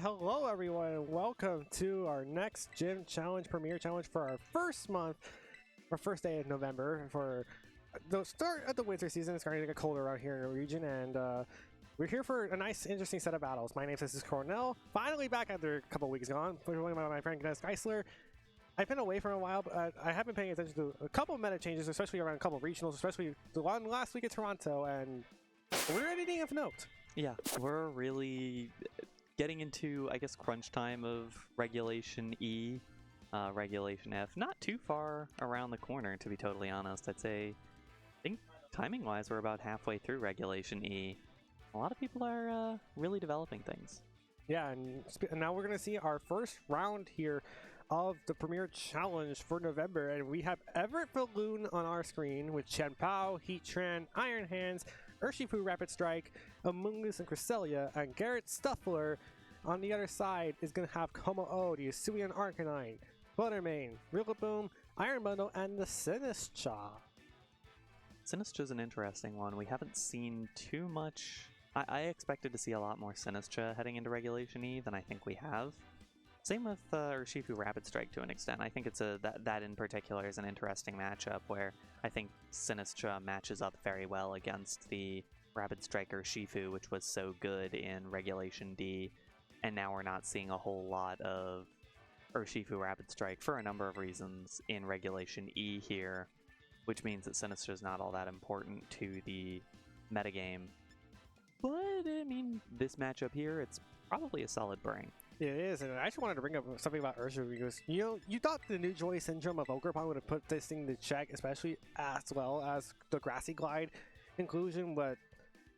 And hello everyone, and welcome to our next gym challenge, premier challenge for our first month, our first day of November, for the start of the winter season. It's starting to get colder around here in the region, and we're here for a nice, interesting set of battles. My name is Cornell, finally back after a couple weeks gone, joined by my friend Stuffler. I've been away for a while, but I have been paying attention to a couple of meta changes, especially around a couple of regionals, especially the one last week at Toronto, and we're anything of note. Yeah, we're really getting into, I guess, crunch time of Regulation E, Regulation F. Not too far around the corner, to be totally honest. I'd say, I think timing-wise, we're about halfway through Regulation E. A lot of people are really developing things. Yeah, and now we're going to see our first round here of the Premier Challenge for November, and we have Everett Filloon on our screen with Chen Pao, Heatran, Iron Hands, Urshifu Rapid Strike, Amoonguss and Cresselia, and Garret Stuffler. On the other side is going to have Como-O, the Hisuian Arcanine, Buttermane, Rillaboom, Iron Bundle, and the Sinistcha. Sinistcha's an interesting one. We haven't seen too much. I expected to see a lot more Sinistcha heading into Regulation E than I think we have. Same with Urshifu Rapid Strike to an extent. I think it's that in particular is an interesting matchup where I think Sinistcha matches up very well against the Rapid Strike Urshifu, which was so good in Regulation D, and now we're not seeing a whole lot of Urshifu Rapid Strike for a number of reasons in Regulation E here, which means that Sinistcha is not all that important to the metagame. But, I mean, this matchup here, it's probably a solid bring. It is, and I actually wanted to bring up something about Urshifu because, you know, you thought the new Joy Syndrome of Ogerpon would have put this thing to check, especially as well as the Grassy Glide inclusion, but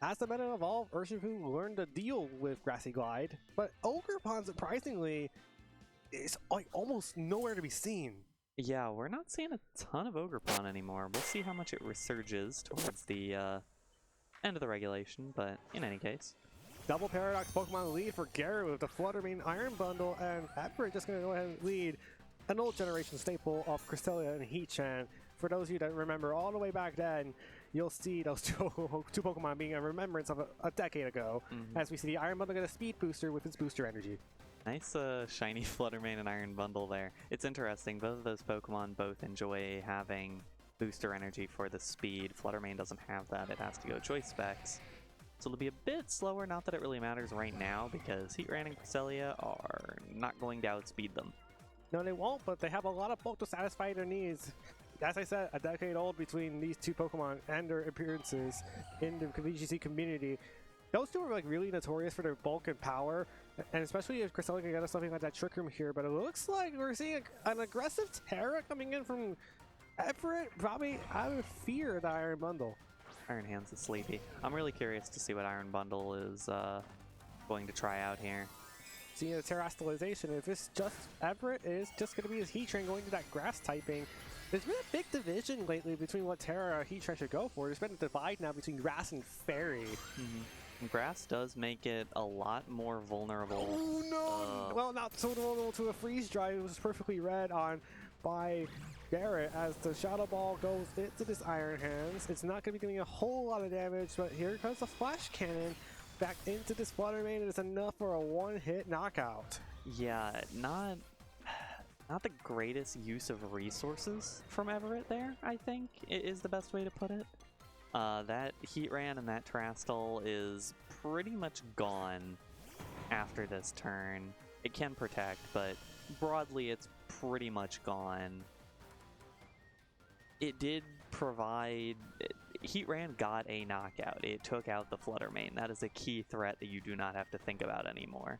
as the meta evolved, Urshifu learned to deal with Grassy Glide, but Ogerpon, surprisingly, is like almost nowhere to be seen. Yeah, we're not seeing a ton of Ogerpon anymore. We'll see how much it resurges towards the end of the regulation, but in any case. Double Paradox Pokemon lead for Garret with the Fluttermane Iron Bundle, and Everett just going to go ahead and lead an old generation staple of Cresselia and Heatran. For those of you that remember all the way back then, you'll see those two Pokemon being a remembrance of a decade ago, as we see the Iron Bundle get a speed booster with its booster energy. Nice shiny Fluttermane and Iron Bundle there. It's interesting, both of those Pokemon both enjoy having booster energy for the speed. Fluttermane doesn't have that, it has to go choice specs. So it'll be a bit slower, not that it really matters right now, because Heatran and Cresselia are not going to outspeed them. No, they won't, but they have a lot of bulk to satisfy their needs. As I said, a decade old between these two Pokemon and their appearances in the VGC community. Those two are like really notorious for their bulk and power, and especially if Cresselia can get us something like that Trick Room here, but it looks like we're seeing an aggressive Terra coming in from Everett, probably out of fear of the Iron Bundle. Iron Hands is sleepy. I'm really curious to see what Iron Bundle is going to try out here. Seeing the Terastallization, if it's just Everett, it is just going to be his Heatran going to that grass typing. There's been a big division lately between what Terra Heatran should go for. There's been a divide now between grass and fairy. Grass does make it a lot more vulnerable. Oh no! Well, not so vulnerable to a freeze dry. It was perfectly read on by Garret as the Shadow Ball goes into this Iron Hands. It's not going to be doing a whole lot of damage, but here comes the Flash Cannon back into this Fluttermane. It's enough for a one-hit knockout. Yeah, not the greatest use of resources from Everett there, I think, is the best way to put it. That Heatran and that Terastal is pretty much gone after this turn. It can protect, but broadly it's pretty much gone. It did provide... Heatran got a knockout. It took out the Fluttermane. That is a key threat that you do not have to think about anymore.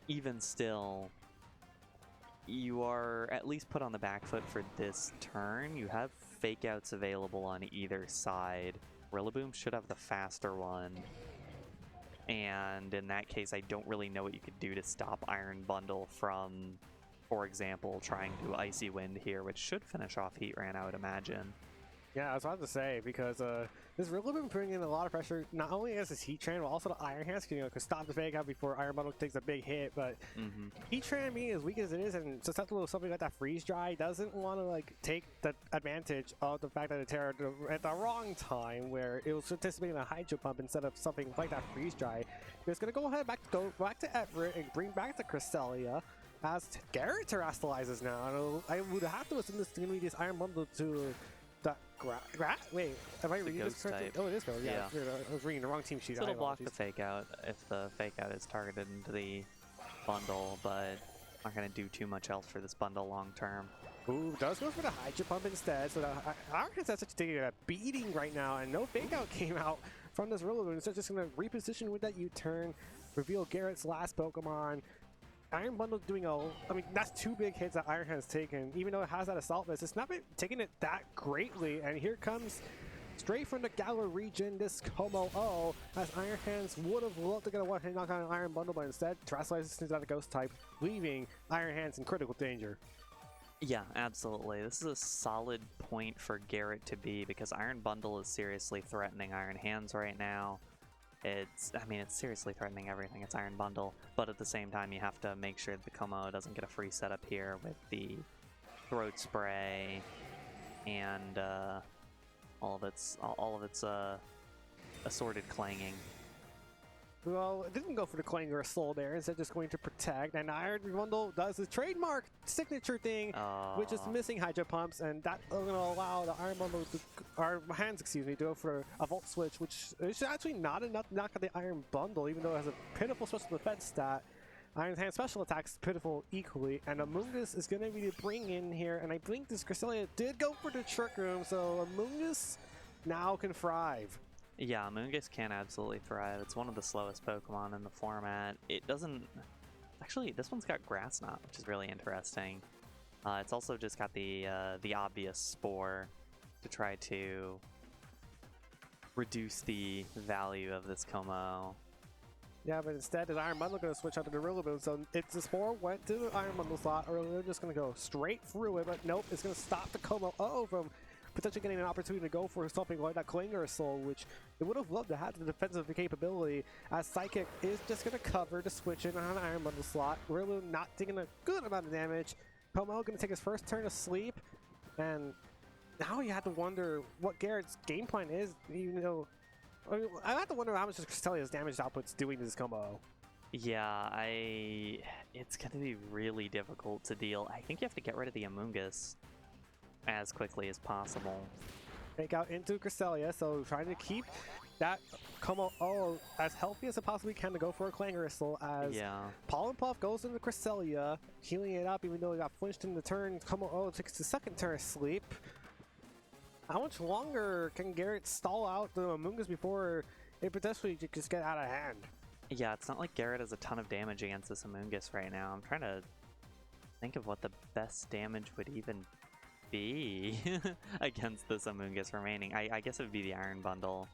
Even still, you are at least put on the back foot for this turn. You have fake outs available on either side. Rillaboom should have the faster one. And in that case, I don't really know what you could do to stop Iron Bundle from, for example, trying to Icy Wind here, which should finish off Heatran, I would imagine. Yeah, I was about to say, because this really been putting in a lot of pressure, not only against his Heat Train, but also the Iron Hands, you know, can stop the fake out before Iron Bundle takes a big hit, but Heat Train being as weak as it is and susceptible to something like that Freeze Dry, doesn't want to like take the advantage of the fact that it teared at the wrong time, where it was anticipating a Hydro Pump instead of something like that Freeze Dry. It's going to go ahead, go back to Everett and bring back the Cresselia, as Garret terastallizes now. I would have to assume this is going to be this Iron Bundle to that wait, am I reading this correctly? Oh, it is Ghost. Yeah, I was reading the wrong team sheet. So it'll block the fake out if the fake out is targeted into the bundle, but not going to do too much else for this bundle long term. Ooh, does go for the Hydro Pump instead. So our Kansas is taking a beating right now, and no fake out came out from this Rillaboom. So just going to reposition with that U-turn, reveal Garrett's last Pokemon. Iron Bundle doing I mean, that's 2 big hits that Iron Hand's taken. Even though it has that Assault Vest, it's not been taking it that greatly. And here comes, straight from the Galar region, this Como-O, as Iron Hands would have loved to get a one-hit knock on Iron Bundle, but instead, terastallizes into that Ghost type, leaving Iron Hands in critical danger. Yeah, absolutely. This is a solid point for Garret to be, because Iron Bundle is seriously threatening Iron Hands right now. I mean, it's seriously threatening everything. It's Iron Bundle, but at the same time, you have to make sure that the Como doesn't get a free setup here with the Throat Spray and all of its assorted clanging. Well, it didn't go for the Clanger Soul there, instead just going to protect, and Iron Bundle does his trademark signature thing, which is missing Hydro Pumps, and that's going to allow the Iron Bundle, our Hands, excuse me, to go for a Volt Switch, which is actually not enough to knock out the Iron Bundle, even though it has a pitiful special defense stat. Iron Hand special attacks pitiful equally, and Amoonguss is going to be the bring in here, and I think this Cresselia did go for the Trick Room, so Amoonguss now can thrive. Yeah, Amoonguss can absolutely thrive. It's one of the slowest Pokemon in the format. It doesn't... Actually, this one's got Grass Knot, which is really interesting. It's also just got the obvious Spore to try to reduce the value of this Como. Yeah, but instead, the Iron Bundle going to switch out to the Rillaboom, so it's the Spore went to the Iron Bundle slot, or they're just going to go straight through it, but nope, it's going to stop the Como-O from potentially getting an opportunity to go for something like that Clanger Soul, which it would have loved to have the defensive capability, as Psychic is just going to cover the switch in on an Iron Bundle slot. Rillaboom not taking a good amount of damage. Como going to take his first turn of sleep, and now you have to wonder what Garrett's game plan is, even though... I mean, I have to wonder how much Cresselia's damage output's doing to this Como. Yeah, it's going to be really difficult to deal. I think you have to get rid of the Amoonguss as quickly as possible. Take out into Cresselia, so trying to keep that Como-O as healthy as it possibly can to go for a Clanger Soul, as Pollen Puff goes into Cresselia, healing it up even though it got flinched in the turn. Como-O takes the second turn of sleep. How much longer can Garret stall out the Amoonguss before it potentially just get out of hand? Yeah, it's not like Garret has a ton of damage against this Amoonguss right now. I'm trying to think of what the best damage would even be against this Amoonguss remaining. I guess it would be the Iron Bundle,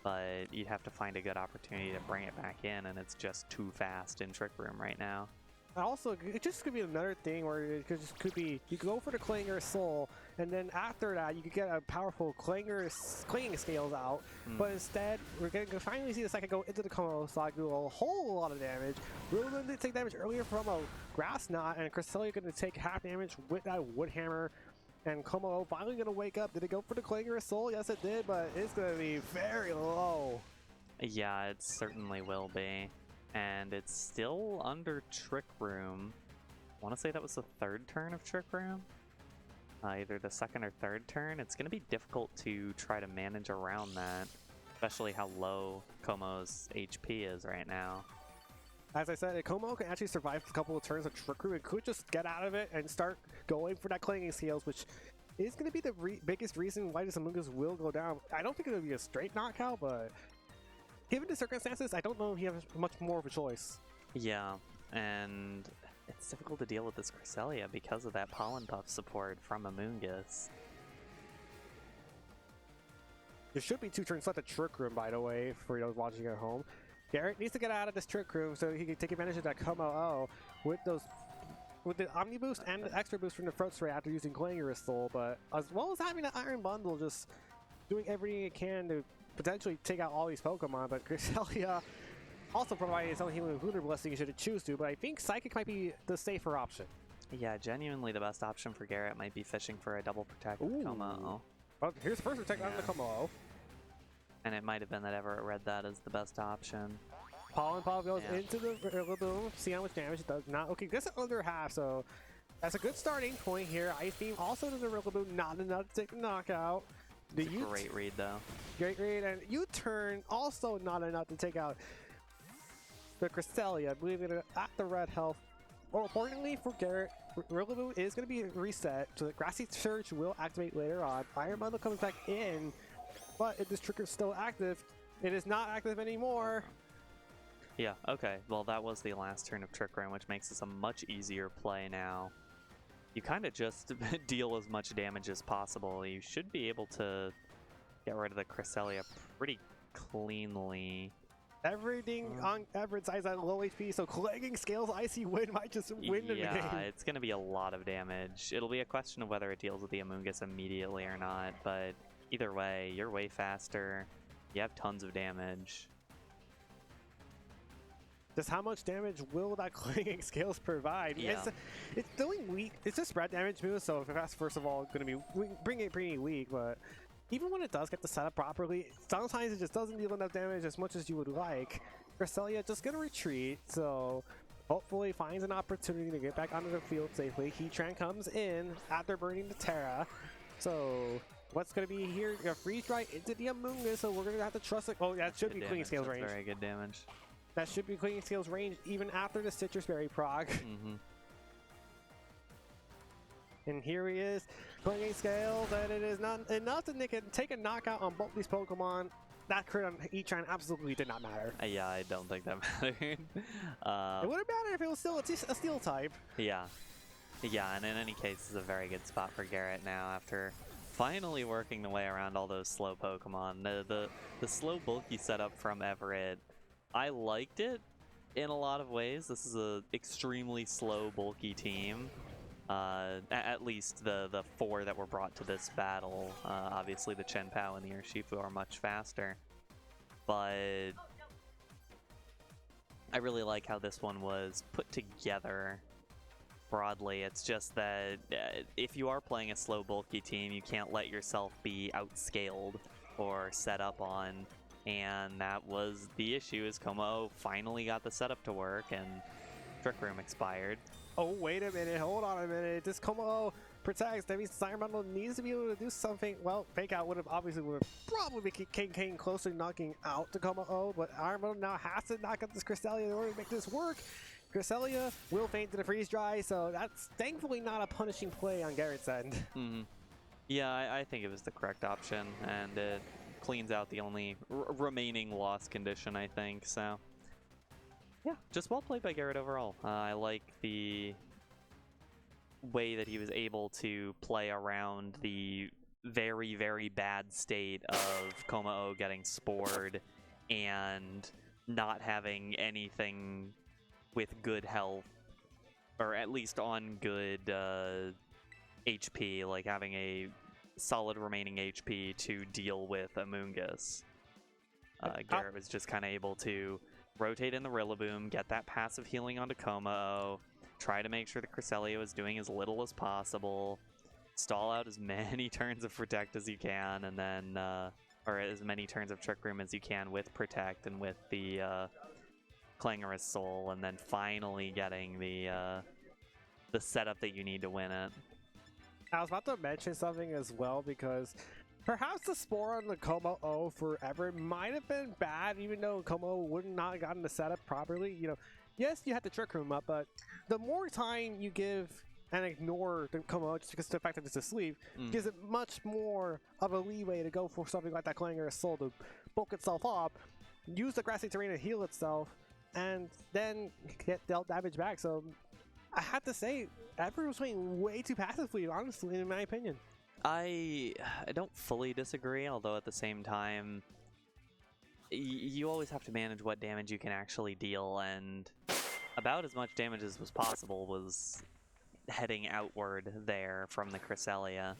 but you'd have to find a good opportunity to bring it back in, and it's just too fast in Trick Room right now. Also, it just could be another thing where it could be you could go for the Clanger Soul, and then after that you could get a powerful Clanging Scales out. But instead, we're going to finally see the Psychic go into the Como slot, do a whole lot of damage. Rillaboom did take damage earlier from a Grass Knot, and Cresselia going to take half damage with that Wood Hammer. And Como finally going to wake up. Did it go for the Clanger Soul? Yes, it did, but it's going to be very low. Yeah, it certainly will be. And it's still under Trick Room. I want to say that was the third turn of Trick Room. Either the second or third turn. It's going to be difficult to try to manage around that, especially how low Como's HP is right now. As I said, Como can actually survive a couple of turns of Trick Room. It could just get out of it and start going for that Clanging Scales, which is going to be the biggest reason why this Amoonguss will go down. I don't think it'll be a straight knockout, but given the circumstances, I don't know if he has much more of a choice. Yeah, and it's difficult to deal with this Cresselia because of that Pollen Puff support from Amoonguss. There should be 2 turns left at Trick Room, by the way, for those watching at home. Garret needs to get out of this Trick Room so he can take advantage of that Como-O with those with the Omni Boost and the extra boost from the Throat Spray after using Clangorous Soul, but as well as having the Iron Bundle, just doing everything it can to potentially take out all these Pokemon. But Cresselia also providing its own Healing Lunar Blessing should it choose to, but I think Psychic might be the safer option. Yeah, genuinely the best option for Garret might be fishing for a double protect with Como. Well, here's the first protect on the Como. And it might have been that Everett read that as the best option. Pollen Ball goes into the Rillaboom. See how much damage it does. Not okay. This is under half, so that's a good starting point here. Ice Beam also to the Rillaboom, not enough to take the knockout. It's a great read though. Great read, and U-turn also not enough to take out the Cresselia. Believe it at the red health. More importantly for Garret, Rillaboom is going to be reset, so the Grassy Surge will activate later on. Iron Bundle comes back in, but if this trigger is still active, it is not active anymore. Yeah, okay. Well, that was the last turn of Trick Room, which makes this a much easier play now. You kind of just deal as much damage as possible. You should be able to get rid of the Cresselia pretty cleanly. Everything on Everett's side is at low HP, so Clanging Scales Icy Wind might just win the game. Yeah, it's going to be a lot of damage. It'll be a question of whether it deals with the Amoonguss immediately or not, but either way, you're way faster. You have tons of damage. Just how much damage will that Clanging Scales provide? Yeah. It's doing weak. It's a spread damage move, so that's first of all going to be bring it pretty weak, but even when it does get the setup properly, sometimes it just doesn't deal enough damage as much as you would like. Cresselia just going to retreat, so hopefully finds an opportunity to get back onto the field safely. Heatran comes in after burning the Terra, so what's going to be here? A freeze dry into the Amoonguss, so we're going to have to trust it. Oh, that should be Clanging Scales range. Very good damage. That should be Clanging Scales range even after the Citrus Berry proc. And here he is, Clanging Scales, and it is not enough to take a knockout on both these Pokemon. That crit on Heatran absolutely did not matter. Yeah, I don't think that mattered. It would have mattered if it was still a Steel type. Yeah. Yeah, and in any case, it's a very good spot for Garret now after finally working the way around all those slow Pokemon. The slow bulky setup from Everett, I liked it in a lot of ways. This is a extremely slow bulky team. At least the four that were brought to this battle. Obviously the Chenpao and the Urshifu are much faster. But I really like how this one was put together broadly. It's just that if you are playing a slow bulky team, you can't let yourself be outscaled or set up on. And that was the issue, is Como finally got the setup to work and Trick Room expired. Oh, wait a minute, hold on a minute. This Como protects. That means Iron Bundle needs to be able to do something. Well, Fake Out would have probably came close to knocking out the Como, but Iron Bundle now has to knock out this Cresselia in order to make this work. Cresselia will faint to the freeze dry, so that's thankfully not a punishing play on Garrett's end. Yeah, I think it was the correct option, and it cleans out the only remaining loss condition, I think, so. Yeah, just well played by Garret overall. I like the way that he was able to play around the very, very bad state of Como getting spored and not having anything with good health, or at least on good HP, like having a solid remaining HP to deal with Amoonguss. Garret was just kind of able to rotate in the Rillaboom, get that passive healing onto Como, try to make sure the Cresselia was doing as little as possible, stall out as many turns of Protect as you can, and then, or as many turns of Trick Room as you can with Protect and with the Clangorous Soul, and then finally getting the setup that you need to win it. I was about to mention something as well, because perhaps the Spore on the Como for Everett might have been bad, even though Como would not have gotten the setup properly. You know, yes, you had the Trick Room up, but the more time you give and ignore the Como just because of the fact that it's asleep, gives it much more of a leeway to go for something like that Clangorous Soul to bulk itself up, use the grassy terrain to heal itself, and then get dealt damage back. So I have to say, Everett was playing way too passively, honestly, in my opinion. I don't fully disagree, although at the same time, you always have to manage what damage you can actually deal, and about as much damage as was possible was heading outward there from the Cresselia.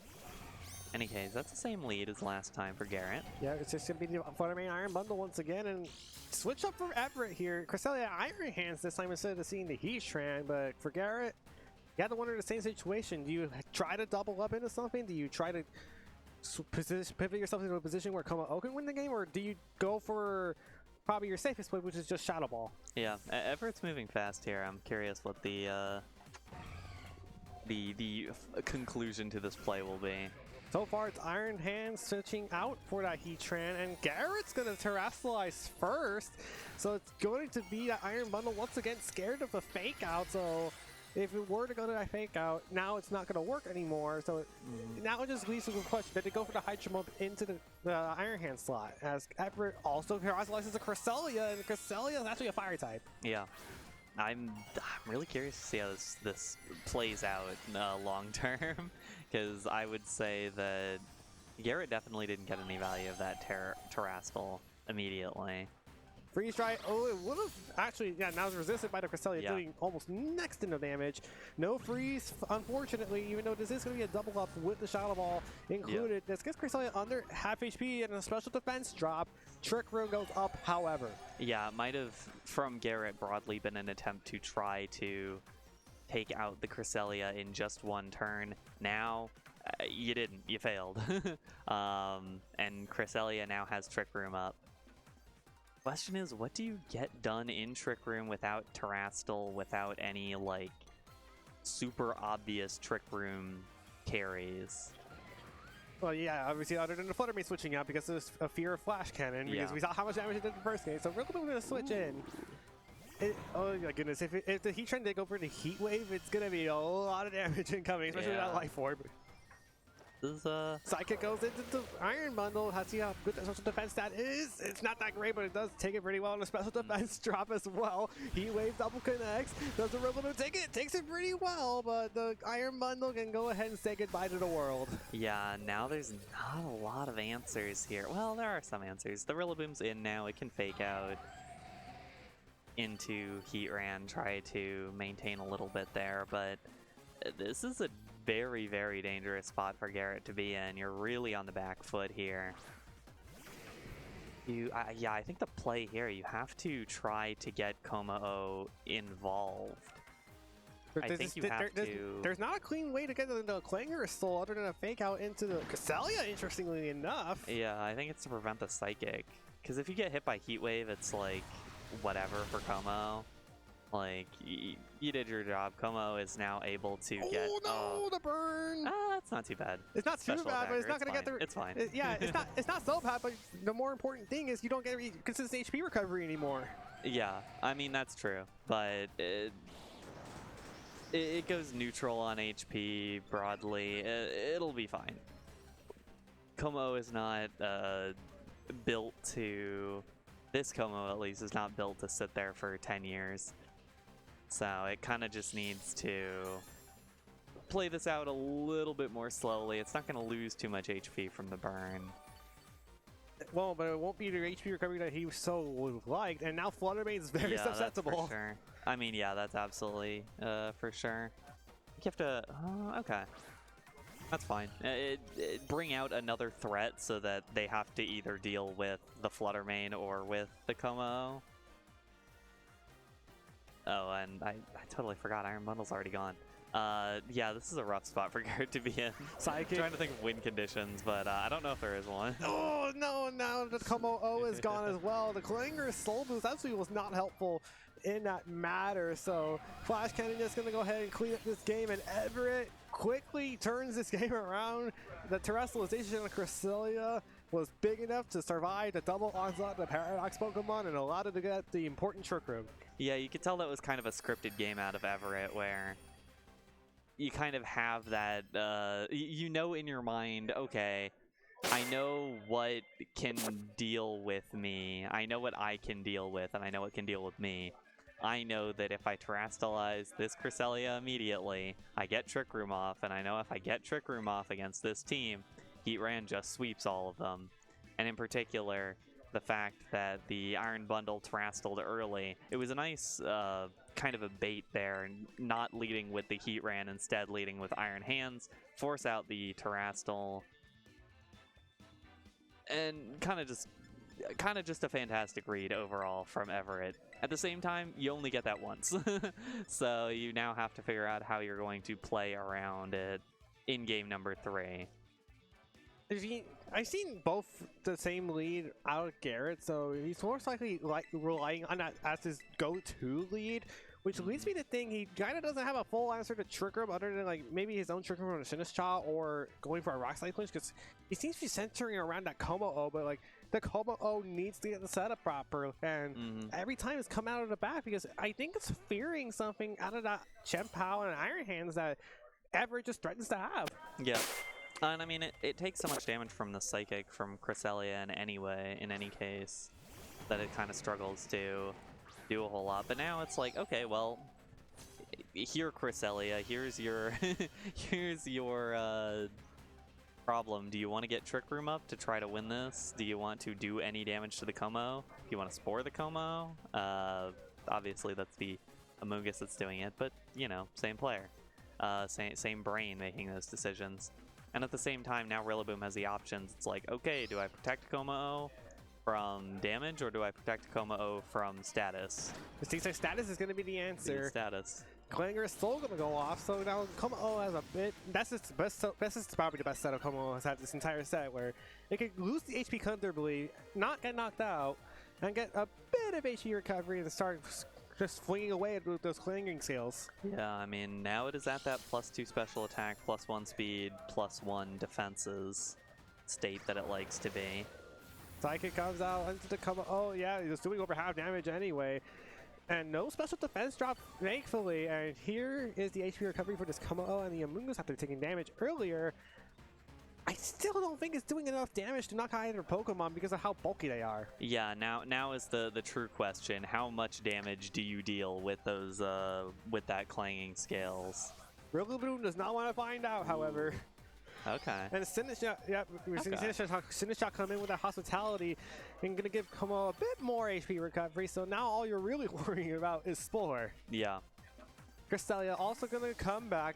Any case, that's the same lead as last time for Garret. Yeah, it's just going to be the Flutter Mane Iron Bundle once again, and switch up for Everett here. Cresselia Iron Hands this time instead of seeing the Heatran, but for Garret, you have to wonder the same situation. Do you try to double up into something? Do you try to pivot yourself into a position where Como-O can win the game, or do you go for probably your safest play, which is just Shadow Ball? Yeah, Everett's moving fast here. I'm curious what the conclusion to this play will be. So far, it's Iron Hands switching out for that Heatran, and Garrett's going to Terrastallize first. So it's going to be that Iron Bundle once again scared of the Fake Out. So if it were to go to that Fake Out, now it's not going to work anymore. So now it just leaves to the question that they go for the Hydro Mode into the Iron Hand slot, as Everett also Terrastallizes a Cresselia, and Cresselia is actually a Fire type. Yeah. I'm really curious to see how this plays out long term, because I would say that Garret definitely didn't get any value of that Terrastal immediately. Freeze Dry, oh, it would have actually, yeah, now it's resisted by the Cresselia, doing almost next to no damage. No freeze, unfortunately, even though this is going to be a double up with the Shadow Ball included. This gets Cresselia under half HP and a special defense drop. Trick Room goes up, however. Yeah, it might have, from Garret, broadly been an attempt to try to take out the Cresselia in just one turn. Now, you didn't, you failed. And Cresselia now has Trick Room up. Question is, what do you get done in Trick Room without Terrastal, without any, like, super obvious Trick Room carries? Well, yeah, obviously, other than the Flutter Mane switching out because there's a fear of Flash Cannon, because we saw how much damage it did in the first game, so we're going to switch in. Oh my goodness, if the Heatran did go for the Heat Wave, it's going to be a lot of damage incoming, especially without Life Orb. Psychic goes into the Iron Bundle. Has to see how good that special defense stat is. It's not that great, but it does take it pretty well on a special defense drop as well. Heat Wave double connects. Does a Ripple to take it? Takes it pretty well, but the Iron Bundle can go ahead and say goodbye to the world. Yeah, now there's not a lot of answers here. Well, there are some answers. The Rillaboom's in now. It can Fake Out into Heatran, try to maintain a little bit there, but this is a very, very dangerous spot for Garret to be in. You're really on the back foot here. Yeah, I think the play here, you have to try to get Como-O involved. There's not a clean way to get into the Clanger Soul other than a Fake Out into the Cresselia, interestingly enough. Yeah, I think it's to prevent the Psychic. Because if you get hit by Heat Wave, it's like, whatever for Como. Like, you did your job. Como is now able to get... Oh, no, the burn! That's not too bad. It's not too bad, but it's not going to get the... It's fine. Yeah, it's not so bad, but the more important thing is you don't get consistent HP recovery anymore. Yeah, I mean, that's true. But it goes neutral on HP broadly. It'll be fine. Como is not built to... This Como, at least, is not built to sit there for 10 years. So it kind of just needs to play this out a little bit more slowly. It's not going to lose too much HP from the burn. Well, but it won't be the HP recovery that he so liked, and now Flutter Mane is very susceptible. That's for sure. I mean, yeah, that's absolutely for sure. You have to... okay. That's fine. Bring out another threat so that they have to either deal with the Flutter Mane or with the Como. Oh, and I totally forgot Iron Bundle's already gone. Yeah, this is a rough spot for Garret to be in. Psychic. I'm trying to think of win conditions, but I don't know if there is one. Oh, no, now the Como-O is gone as well. The Clanger Soul Boost actually was not helpful in that matter, so Flash Cannon is going to go ahead and clean up this game, and Everett quickly turns this game around. The Terrestrialization of Cresselia was big enough to survive the double onslaught of the Paradox Pokemon and allowed it to get the important Trick Room. Yeah, you could tell that was kind of a scripted game out of Everett, where you kind of have that, you know in your mind, okay, I know what can deal with me. I know what I can deal with, and I know what can deal with me. I know that if I Terrastallize this Cresselia immediately, I get Trick Room off, and I know if I get Trick Room off against this team, Heatran just sweeps all of them. And in particular, the fact that the Iron Bundle terrastled early. It was a nice kind of a bait there, not leading with the Heat Ran, instead leading with Iron Hands, force out the terrastle, and kind of just a fantastic read overall from Everett. At the same time, you only get that once, so you now have to figure out how you're going to play around it in game number 3. I've seen both the same lead out of Garret, so he's most likely relying on that as his go-to lead, which leads me to think he kind of doesn't have a full answer to Trick Room other than like maybe his own Trick Room from the Sinistcha or going for a Rock Slide Punch, because he seems to be centering around that Como O, but like the Como O needs to get the setup proper, and every time it's come out of the back because I think it's fearing something out of that Chien-Pao and Iron Hands that Everett just threatens to have. Yeah. And I mean, it takes so much damage from the Psychic from Cresselia in any case, that it kind of struggles to do a whole lot. But now it's like, okay, well, here Cresselia, here's your here's your problem. Do you want to get Trick Room up to try to win this? Do you want to do any damage to the Como? Do you want to Spore the Como? Obviously that's the Amoonguss that's doing it, but you know, same player, same brain making those decisions. And at the same time, now Rillaboom has the options. It's like, okay, do I protect Como-O from damage, or do I protect Como-O from status? It seems like status is going to be the answer. Status. Clanger is still going to go off, so now Como-O has a bit... That's its best. This is probably the best set of Como-O has had this entire set, where it can lose the HP comfortably, not get knocked out, and get a bit of HP recovery and start just flinging away with those clanging scales. Yeah, I mean, now it is at that +2 special attack, +1 speed, +1 defenses state that it likes to be. Psychic comes out into the Como. Oh yeah, he's doing over half damage anyway. And no special defense drop, thankfully. And here is the HP recovery for this Como and the Amoonguss after taking damage earlier. I still don't think it's doing enough damage to knock out either Pokemon because of how bulky they are. Yeah, now is the true question. How much damage do you deal with those with that clanging scales? Rillaboom does not want to find out, however. Okay. And Sinistcha, yeah, we're seeing Sinistcha come in with that hospitality and gonna give Como a bit more HP recovery. So now all you're really worrying about is Spore. Yeah. Cresselia also gonna come back.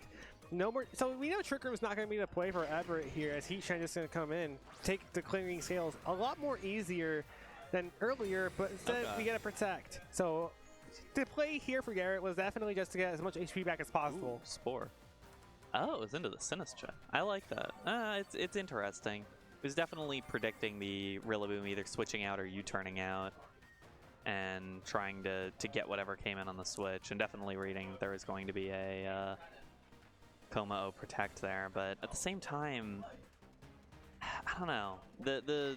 No more. So we know Trick Room is not going to be the play for Everett here, as Heat Ran is going to come in, take the clanging scales a lot more easier than earlier, but instead we get to protect. So the play here for Garret was definitely just to get as much HP back as possible. Ooh, Spore. Oh, it was into the Sinistcha. I like that. It's interesting. It was definitely predicting the Rillaboom either switching out or U-turning out and trying to get whatever came in on the switch, and definitely reading there was going to be a Como-O protect there, but at the same time, I don't know. The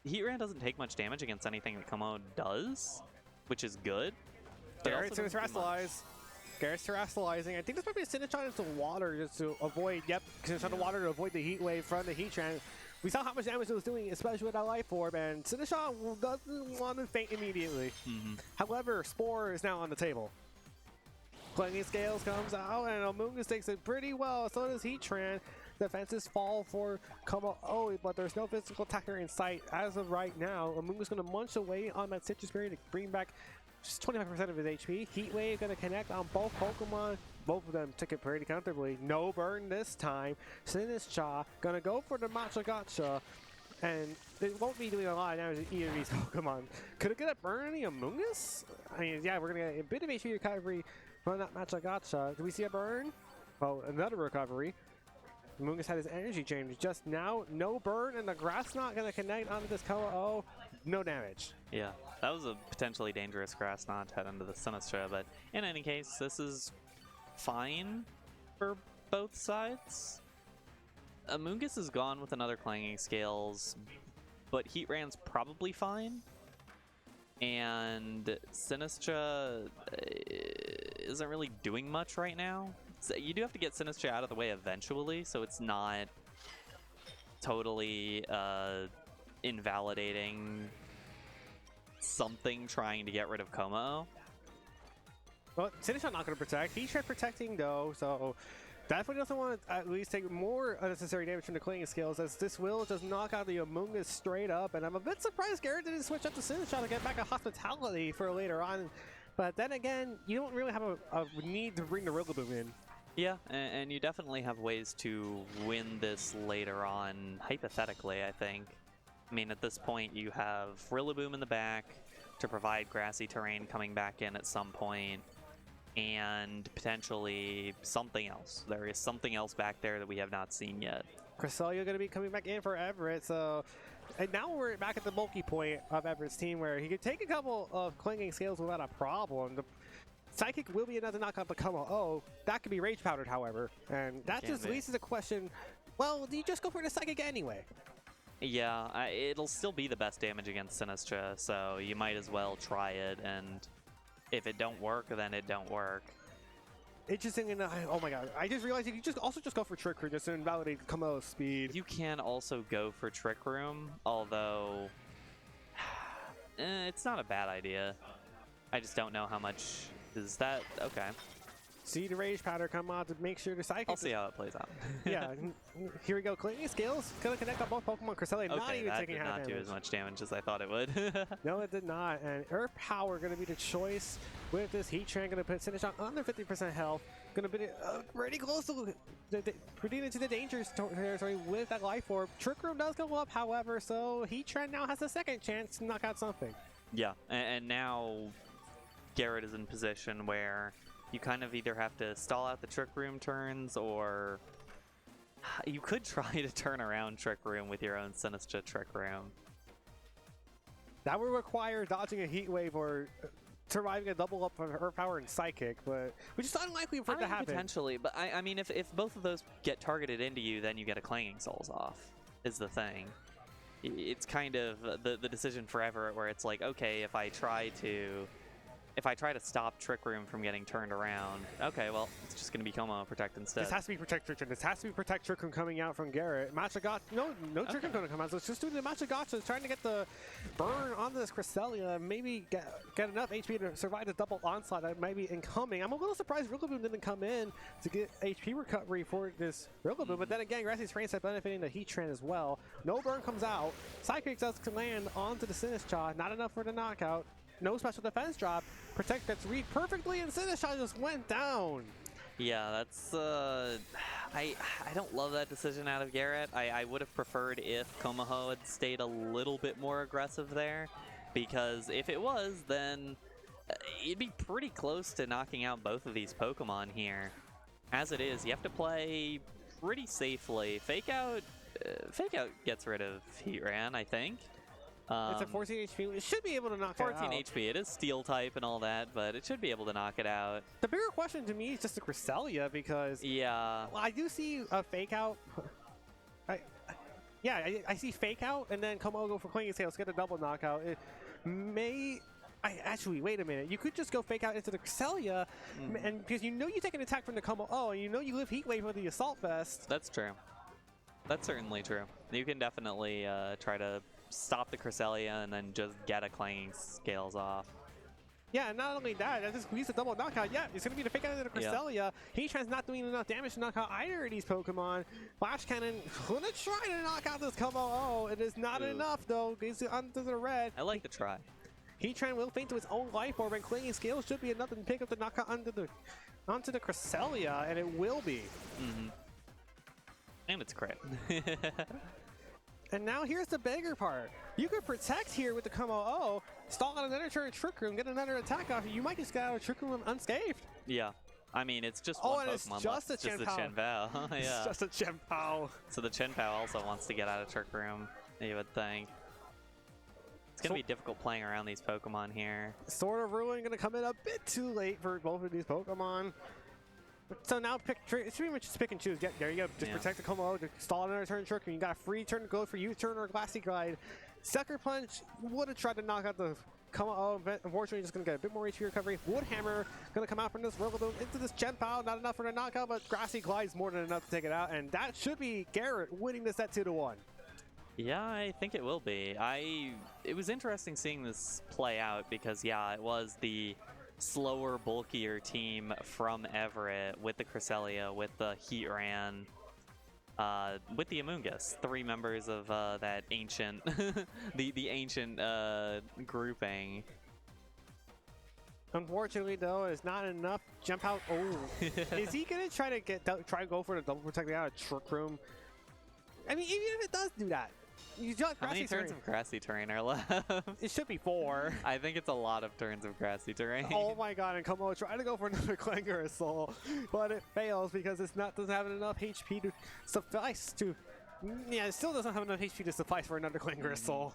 Heat Ran doesn't take much damage against anything that Como does, which is good. Garret's going to terastallize. Garret's terastallizing. I think this might be a Sinistcha into water just to avoid, Sinistcha water to avoid the heat wave from the Heat Ran. We saw how much damage it was doing, especially with that Life Orb, and Sinistcha doesn't want to faint immediately. However, Spore is now on the table. Clanging Scales comes out, and Amoonguss takes it pretty well. So does Heat Ran. Defenses fall for Como-O, but there's no physical attacker in sight as of right now. Amoonguss going to munch away on that Citrus Berry to bring back just 25% of his HP. Heat Wave going to connect on both Pokemon. Both of them took it pretty comfortably. No burn this time. Sinistcha going to go for the Machagacha, and it won't be doing a lot of damage to either of these Pokemon. Could it get a burn on the Amoonguss? I mean, yeah, we're going to get a bit of HP recovery from that Machagacha. Do we see a burn? Well, another recovery. Amoonguss had his energy change just now. No burn, and the Grass Knot going to connect onto this Como-O. No damage. Yeah, that was a potentially dangerous Grass Knot to head into the Sinistcha, but in any case, this is fine for both sides. Amoonguss is gone with another Clanging Scales, but Heat Ran's probably fine. And Sinistcha isn't really doing much right now. So you do have to get Sinistcha out of the way eventually, so it's not totally invalidating something trying to get rid of Como-O. Well, Sinistcha not going to protect. Heat Ran protecting though, so Definitely doesn't want to at least take more unnecessary damage from the clinging skills, as this will just knock out the Amoonguss straight up. And I'm a bit surprised Garret didn't switch up the Sinistcha to get back a Hospitality for later on. But then again, you don't really have a need to bring the Rillaboom in. Yeah, and you definitely have ways to win this later on, hypothetically, I think. I mean, at this point, you have Rillaboom in the back to provide grassy terrain coming back in at some point, and potentially something else. There is something else back there that we have not seen yet. Cresselia going to be coming back in for Everett, so... And now we're back at the bulky point of Everett's team, where he could take a couple of clinging scales without a problem. The Psychic will be another knockout to come. Oh, that could be Rage Powdered, however. And that just leads to the question, well, do you just go for the Psychic anyway? Yeah, it'll still be the best damage against Sinistcha, so you might as well try it, and if it don't work, then it don't work. Interesting enough. Oh my god, I just realized you can also just go for Trick Room just to invalidate Komodo's speed. You can also go for Trick Room, although it's not a bad idea. I just don't know how much is that. Okay. See the Rage Powder come out to make sure the Psychic... I'll see how it plays out. Yeah, here we go. Clinging Scales gonna connect on both Pokemon. Cresselia not even taking half damage. That did not do as much damage as I thought it would. No, it did not. And Earth Power gonna be the choice with this Heatran. Gonna put Sinistcha under 50% health. Gonna be pretty close to pretty into the danger territory with that Life Orb. Trick Room does go up, however, so Heatran now has a second chance to knock out something. Yeah, and now Garret is in position where you kind of either have to stall out the Trick Room turns, or you could try to turn around Trick Room with your own Sinistcha Trick Room. That would require dodging a Heat Wave or surviving a double up of Earth Power and Psychic, but which is unlikely for it to happen. Potentially, but I mean, if both of those get targeted into you, then you get a Clanging Souls off, is the thing. It's kind of the decision for Everett, where it's like, okay, if I try to stop Trick Room from getting turned around, okay, well, it's just going to be Como Protect instead. This has to be Protect Trick Room. This has to be Protect Trick Room coming out from Garret. Machagotcha, no Trick Room going to come out. So it's just doing the Machagotcha, trying to get the burn on this Cresselia, maybe get enough HP to survive the double onslaught that might be incoming. I'm a little surprised Rillaboom didn't come in to get HP recovery for this Rillaboom, but then again, Grassy's Frame Set benefiting the Heatran as well. No burn comes out. Psychic does land onto the Sinistcha, not enough for the knockout. No special defense drop. Protect gets read perfectly, and Sinistcha just went down. Yeah, that's I don't love that decision out of Garret. I would have preferred if Komoho had stayed a little bit more aggressive there, because if it was, then it'd be pretty close to knocking out both of these Pokemon here. As it is, you have to play pretty safely. Fake Out gets rid of Heatran, I think. It's at 14 HP. It should be able to knock it out. 14 HP. It is Steel type and all that, but it should be able to knock it out. The bigger question to me is just the Cresselia, because yeah, well, I do see a Fake Out. I see Fake Out, and then Como go for Clinging Scales, get a double knockout. It may... actually, wait a minute. You could just go Fake Out into the Cresselia, and because you know you take an attack from the Como, and you know you live Heat Wave with the Assault Vest. That's true. That's certainly true. You can definitely try to stop the Cresselia and then just get a Clanging Scales off. Yeah, and not only that, that just squeeze a double knockout. Yeah, it's going to be the Fake Out into the Cresselia. Yeah. Heatran's not doing enough damage to knock out either of these Pokemon. Flash Cannon going to try to knock out this Como. It is not enough, though. Gets it onto the red. I like the try. Heatran will faint to his own Life Orb, and Clinging Scales should be enough to pick up the knockout onto the Cresselia, and it will be. And it's crit. And now here's the bigger part. You could protect here with the Como, stall out another turn of Trick Room, get another attack off. You might just get out of Trick Room unscathed. Yeah. I mean, it's just one Pokemon it's just left. It's just a Chenpao. Yeah. It's just a Chenpao. So the Chenpao also wants to get out of Trick Room, you would think. It's going to be difficult playing around these Pokemon here. Sword of Ruin going to come in a bit too late for both of these Pokemon. So now it's pretty much just pick and choose. Yeah, there you go. Just protect the Como, stall another turn Trick Room. You got a free turn to go for U-turn or Glassy Glide. Sucker Punch would have tried to knock out the Como, but unfortunately just going to get a bit more HP recovery. Wood Hammer going to come out from this Rillaboom into this Chenpao. Not enough for the knockout, but Grassy Glide's more than enough to take it out. And that should be Garret winning this set 2-1. Yeah, I think it will be. It was interesting seeing this play out because, yeah, it was the slower, bulkier team from Everett with the Cresselia, with the Heatran, with the Amoonguss, 3 members of that ancient, the ancient grouping. Unfortunately, though, it's not enough. Jump out. Oh, is he gonna try to go for the double protect out of Trick Room? I mean, even if it does do that, you got How many grassy turns terrain. of grassy terrain are left? It should be 4. I think it's a lot of turns of grassy terrain. Oh my god, and Como try to go for another Clanger Soul, but it fails because doesn't have enough HP to suffice to. Yeah, it still doesn't have enough HP to suffice for another Clanger Soul.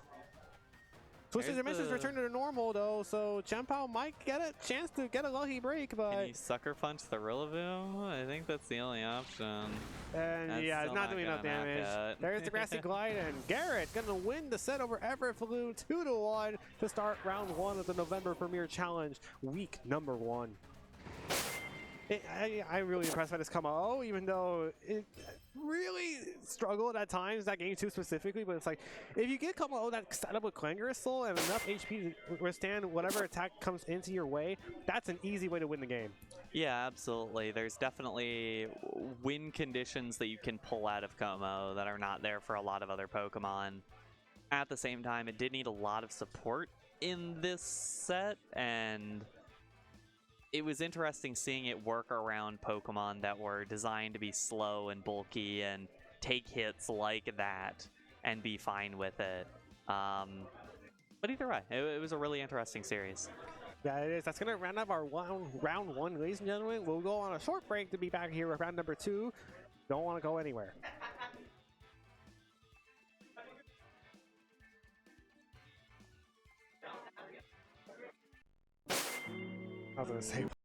Twisted Dimensions return to normal though, so Chien-Pao might get a chance to get a lucky break, but... Can you sucker punch the Rillaboom? I think that's the only option. And That's yeah, it's still not not doing enough gonna knock damage. it. There's the Grassy Glide, and Garret gonna win the set over Everett Filloon 2-1 to start round 1 of the November Premier Challenge, week number 1. I'm really impressed by this Como, even though it really struggled at times, that game 2 specifically, but it's like, if you get Como that setup with Clanger Soul and enough HP to withstand whatever attack comes into your way, that's an easy way to win the game. Yeah, absolutely. There's definitely win conditions that you can pull out of Como that are not there for a lot of other Pokemon. At the same time, it did need a lot of support in this set, and it was interesting seeing it work around Pokemon that were designed to be slow and bulky and take hits like that and be fine with it. But either way, it was a really interesting series. Yeah, it is. That's going to round up our round 1, ladies and gentlemen. We'll go on a short break to be back here with round number 2. Don't want to go anywhere. I was going to say...